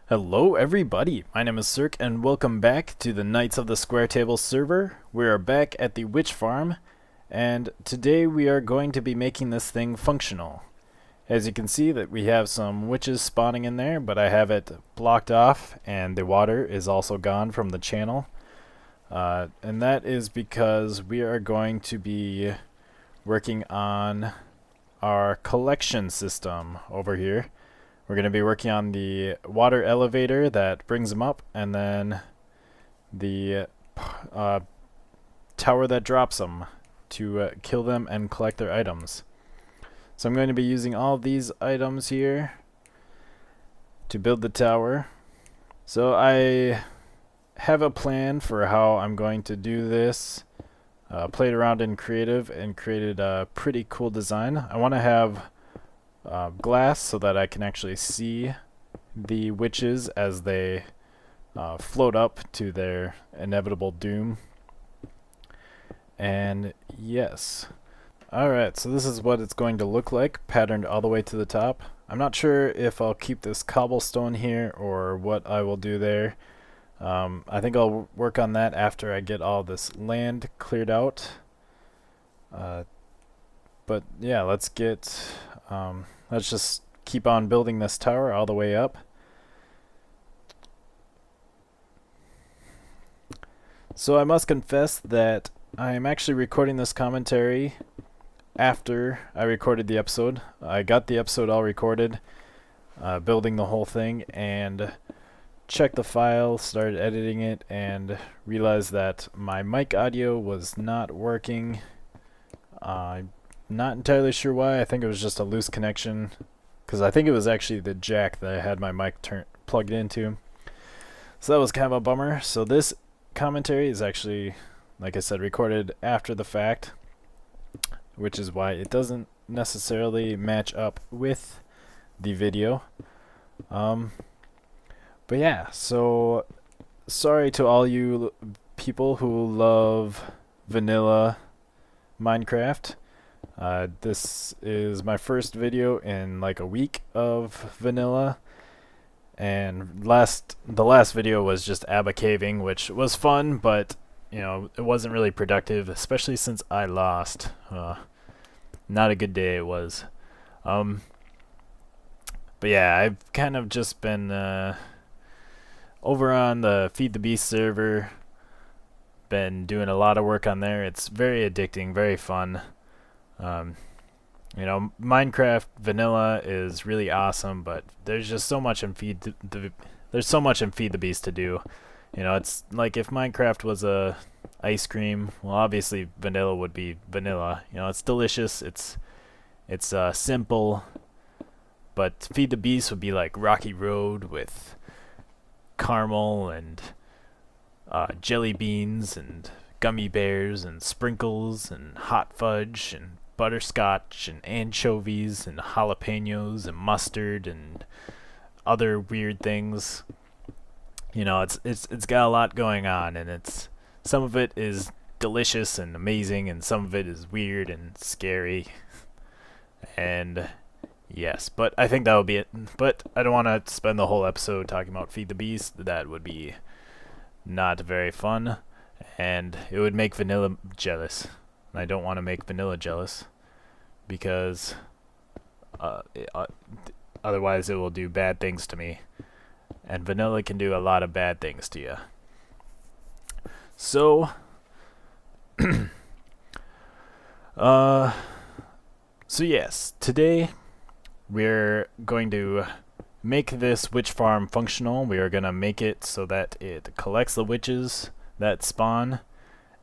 Hello everybody, my name is Sirhc and welcome back to the Knights of the Square Table server. We are back at the witch farm and today we are going to be making this thing functional. As you can see that we have some witches spawning in there, but I have it blocked off and the water is also gone from the channel. And that is because we are going to be working on our collection system over here. We're going to be working on the water elevator that brings them up, and then the tower that drops them to kill them and collect their items. So I'm going to be using all these items here to build the tower. So I have a plan for how I'm going to do this. Played around in creative and created a pretty cool design. I want to have glass so that I can actually see the witches as they float up to their inevitable doom. And yes. Alright, so this is what it's going to look like, patterned all the way to the top. I'm not sure if I'll keep this cobblestone here or what I will do there. I think I'll work on that after I get all this land cleared out. But yeah, let's just keep on building this tower all the way up. So I must confess that I'm actually recording this commentary after I recorded the episode. I got the episode all recorded, building the whole thing, and checked the file, started editing it, and realized that my mic audio was not working. I'm not entirely sure why. I think it was just a loose connection, because I think it was actually the jack that I had my mic plugged into. So that was kind of a bummer. So this commentary is actually, like I said, recorded after the fact, which is why it doesn't necessarily match up with the video. But yeah, so sorry to all you people who love vanilla Minecraft. This is my first video in like a week of vanilla, and the last video was just Abba caving, which was fun, but you know, it wasn't really productive, especially since I lost. Not a good day it was. But yeah, I've kind of just been over on the Feed the Beast server, been doing a lot of work on there. It's very addicting, very fun. You know, Minecraft vanilla is really awesome, but there's just so much in Feed the Beast to do. You know, it's like if Minecraft was a ice cream, well, obviously vanilla would be vanilla. You know, it's delicious. It's simple, but Feed the Beast would be like Rocky Road with caramel and jelly beans and gummy bears and sprinkles and hot fudge and butterscotch and anchovies and jalapenos and mustard and other weird things. You know, it's got a lot going on, and some of it is delicious and amazing, and some of it is weird and scary. And yes, but I think that would be it. But I don't want to spend the whole episode talking about Feed the Beast. That would be not very fun, and it would make vanilla jealous. And I don't want to make vanilla jealous, because otherwise it will do bad things to me. And vanilla can do a lot of bad things to you. So, so yes, today we're going to make this witch farm functional. We are going to make it so that it collects the witches that spawn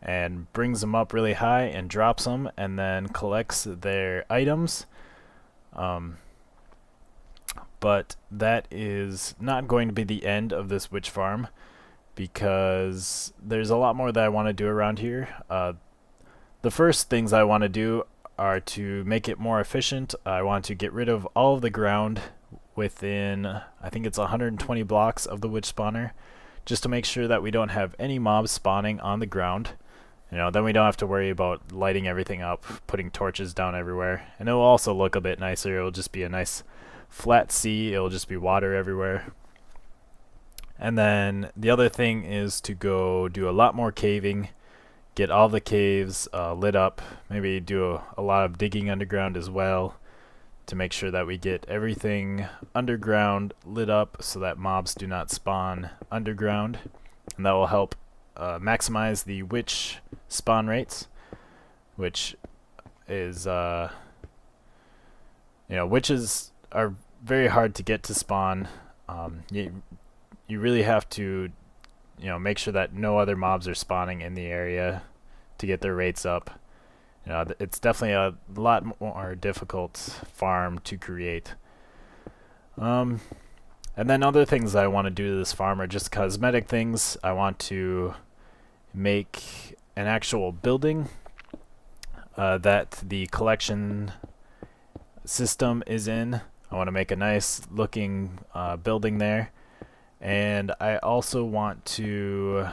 and brings them up really high and drops them, and then collects their items. But that is not going to be the end of this witch farm, because there's a lot more that I want to do around here. The first things I want to do are to make it more efficient. I want to get rid of all of the ground within, I think it's 120 blocks of the witch spawner, just to make sure that we don't have any mobs spawning on the ground. You know, then we don't have to worry about lighting everything up, putting torches down everywhere, and it will also look a bit nicer. It will just be a nice flat sea. It will just be water everywhere. And then the other thing is to go do a lot more caving, get all the caves lit up, maybe do a lot of digging underground as well to make sure that we get everything underground lit up so that mobs do not spawn underground. And that will help maximize the witch spawn rates, which is, witches are very hard to get to spawn. You really have to, make sure that no other mobs are spawning in the area to get their rates up. It's definitely a lot more difficult farm to create. And then other things that I want to do to this farm are just cosmetic things. I want to make an actual building that the collection system is in. I want to make a nice looking building there. And I also want to,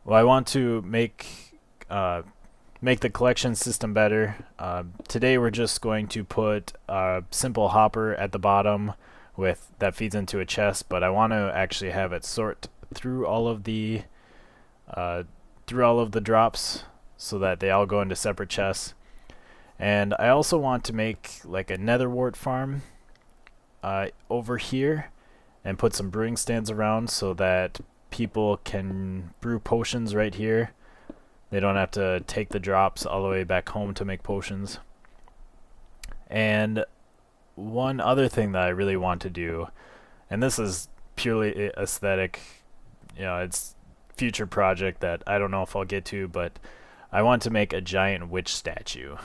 make the collection system better. Today we're just going to put a simple hopper at the bottom that feeds into a chest, but I want to actually have it sort through all of the drops so that they all go into separate chests. And I also want to make like a nether wart farm over here, and put some brewing stands around so that people can brew potions right here. They don't have to take the drops all the way back home to make potions. And one other thing that I really want to do, and this is purely aesthetic, it's future project that I don't know if I'll get to, but I want to make a giant witch statue.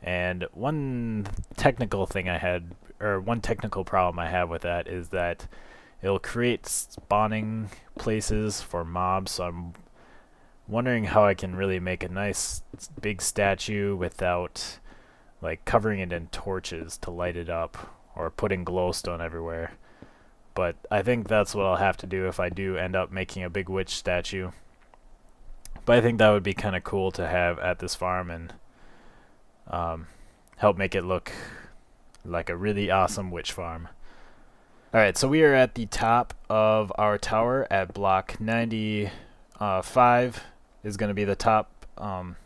And one technical problem I have with that is that it'll create spawning places for mobs, so I'm wondering how I can really make a nice big statue without like covering it in torches to light it up or putting glowstone everywhere. But I think that's what I'll have to do if I do end up making a big witch statue. But I think that would be kind of cool to have at this farm and help make it look like a really awesome witch farm. Alright, so we are at the top of our tower at block 95 is going to be the top, or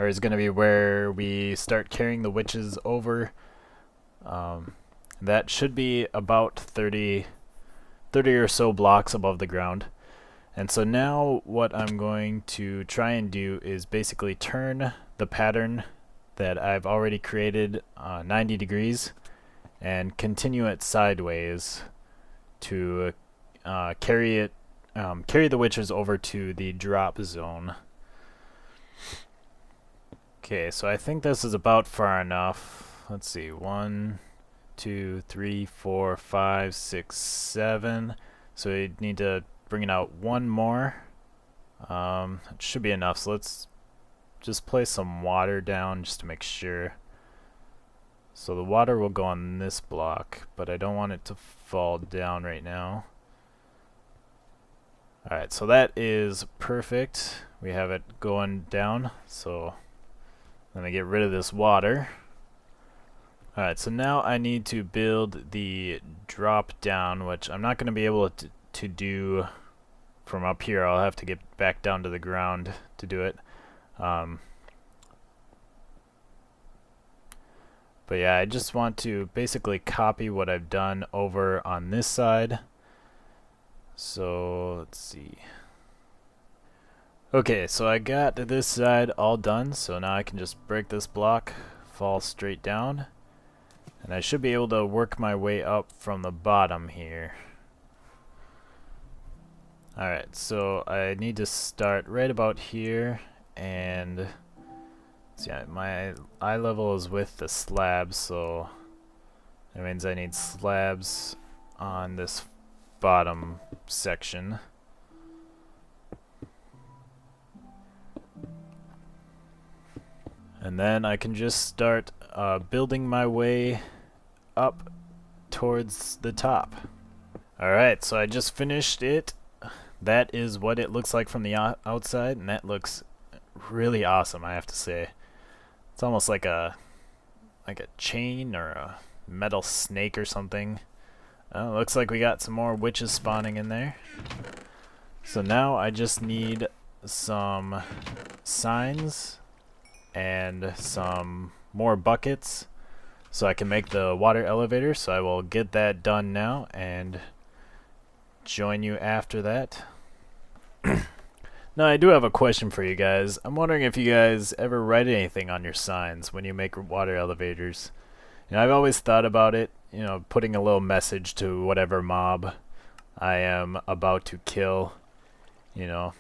is going to be where we start carrying the witches over. That should be about 30 or so blocks above the ground. And so now what I'm going to try and do is basically turn the pattern that I've already created 90 degrees and continue it sideways to carry the witches over to the drop zone. Okay, so I think this is about far enough. Let's see, 1, 2, 3, 4, 5, 6, 7. So we need to bring it out one more. It should be enough. So let's just place some water down just to make sure. So the water will go on this block, but I don't want it to fall down right now. Alright, so that is perfect. We have it going down, so let me get rid of this water. Alright, so now I need to build the drop down, which I'm not going to be able to do from up here. I'll have to get back down to the ground to do it. But yeah, I just want to basically copy what I've done over on this side. So let's see. Okay, so I got this side all done, so now I can just break this block, fall straight down, and I should be able to work my way up from the bottom here. Alright, so I need to start right about here, and yeah, my eye level is with the slabs, so that means I need slabs on this bottom section. And then I can just start building my way up towards the top. Alright, so I just finished it. That is what it looks like from the outside, and that looks really awesome, I have to say. It's almost like a chain or a metal snake or something. Looks like we got some more witches spawning in there. So now I just need some signs and some more buckets so I can make the water elevator. So I will get that done now and join you after that. Now I do have a question for you guys. I'm wondering if you guys ever write anything on your signs when you make water elevators. You know, I've always thought about it, you know, putting a little message to whatever mob I am about to kill, you know,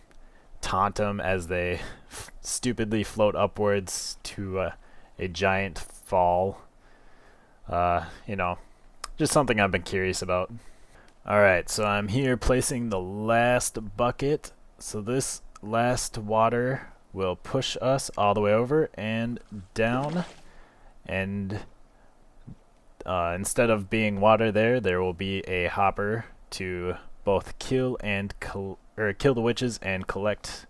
taunt them as they stupidly float upwards to a giant fall. You know, just something I've been curious about. Alright, so I'm here placing the last bucket. So this last water will push us all the way over and down. And instead of being water there will be a hopper to both kill and kill the witches and collect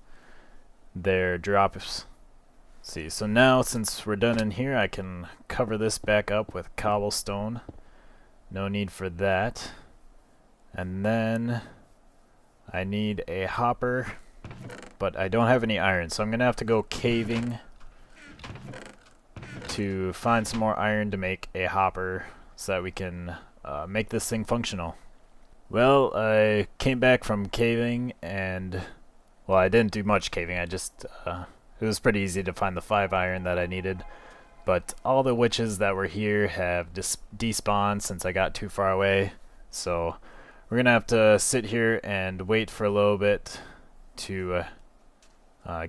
their drops. See, so now since we're done in here, I can cover this back up with cobblestone. No need for that. And then I need a hopper, but I don't have any iron, so I'm gonna have to go caving to find some more iron to make a hopper so that we can make this thing functional. Well, I came back from caving and, well, I didn't do much caving. I just, it was pretty easy to find the 5 iron that I needed. But all the witches that were here have despawned since I got too far away. So we're going to have to sit here and wait for a little bit to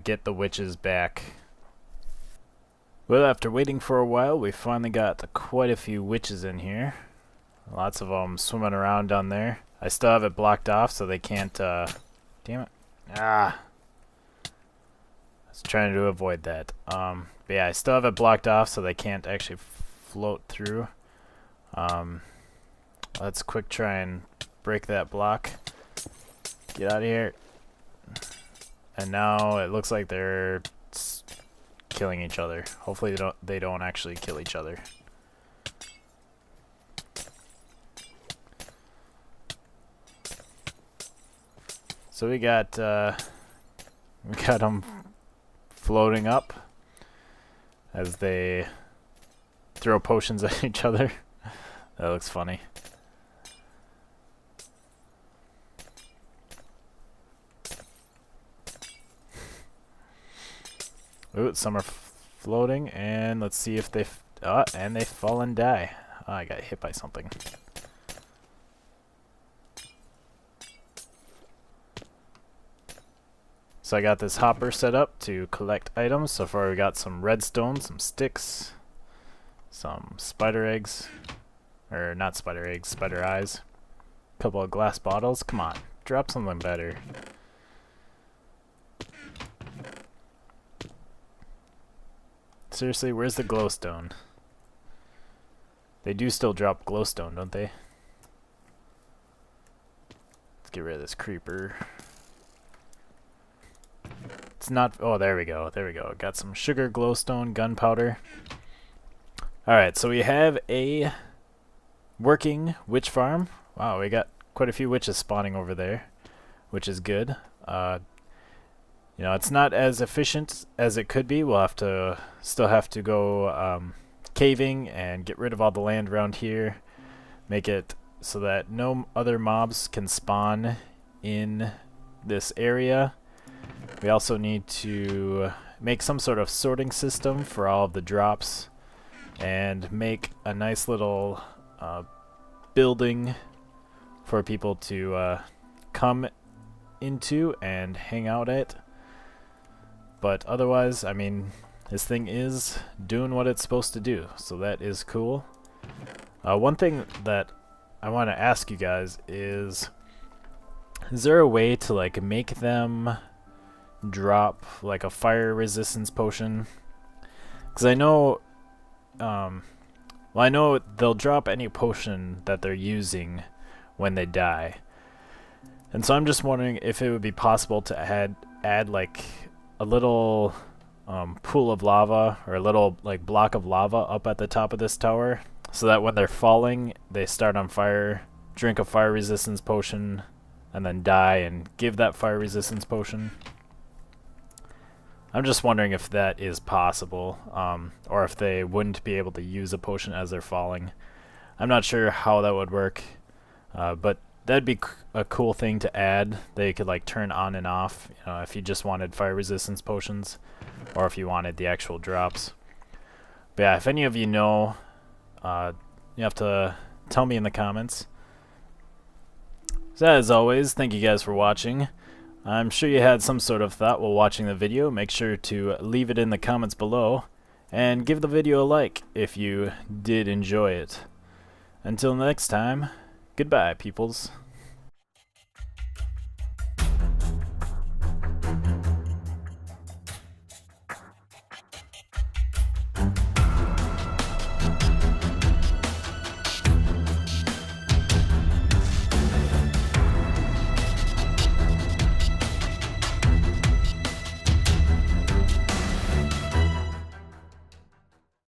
get the witches back. Well, after waiting for a while, we finally got quite a few witches in here. Lots of them swimming around down there. I still have it blocked off so they can't, damn it. I was trying to avoid that. But yeah, I still have it blocked off so they can't actually float through. Let's quick try and break that block. Get out of here. And now it looks like they're killing each other. Hopefully they don't actually kill each other. So we got them floating up as they throw potions at each other. That looks funny. Ooh, some are floating, and let's see if they and they fall and die. Oh, I got hit by something. So I got this hopper set up to collect items. So far we got some redstone, some sticks, some spider eggs, or not spider eggs, spider eyes, a couple of glass bottles. Come on, drop something better. Seriously, where's the glowstone? They do still drop glowstone, don't they? Let's get rid of this creeper. It's not, oh, there we go, there we go. Got some sugar, glowstone, gunpowder. Alright, so we have a working witch farm. Wow, we got quite a few witches spawning over there, which is good. You know, it's not as efficient as it could be. We'll still have to go caving and get rid of all the land around here. Make it so that no other mobs can spawn in this area. We also need to make some sort of sorting system for all of the drops and make a nice little building for people to come into and hang out at. But otherwise, I mean, this thing is doing what it's supposed to do, so that is cool. One thing that I want to ask you guys is there a way to like make them drop like a fire resistance potion? Because I know, well, I know they'll drop any potion that they're using when they die, and so I'm just wondering if it would be possible to add like a little pool of lava or a little like block of lava up at the top of this tower, so that when they're falling, they start on fire drink a fire resistance potion and then die and give that fire resistance potion. I'm just wondering if that is possible, or if they wouldn't be able to use a potion as they're falling. I'm not sure how that would work, but that'd be a cool thing to add. They could like turn on and off, you know, if you just wanted fire resistance potions, or if you wanted the actual drops. But yeah, if any of you know, you have to tell me in the comments. So as always, thank you guys for watching. I'm sure you had some sort of thought while watching the video. Make sure to leave it in the comments below, and give the video a like if you did enjoy it. Until next time, goodbye, peoples.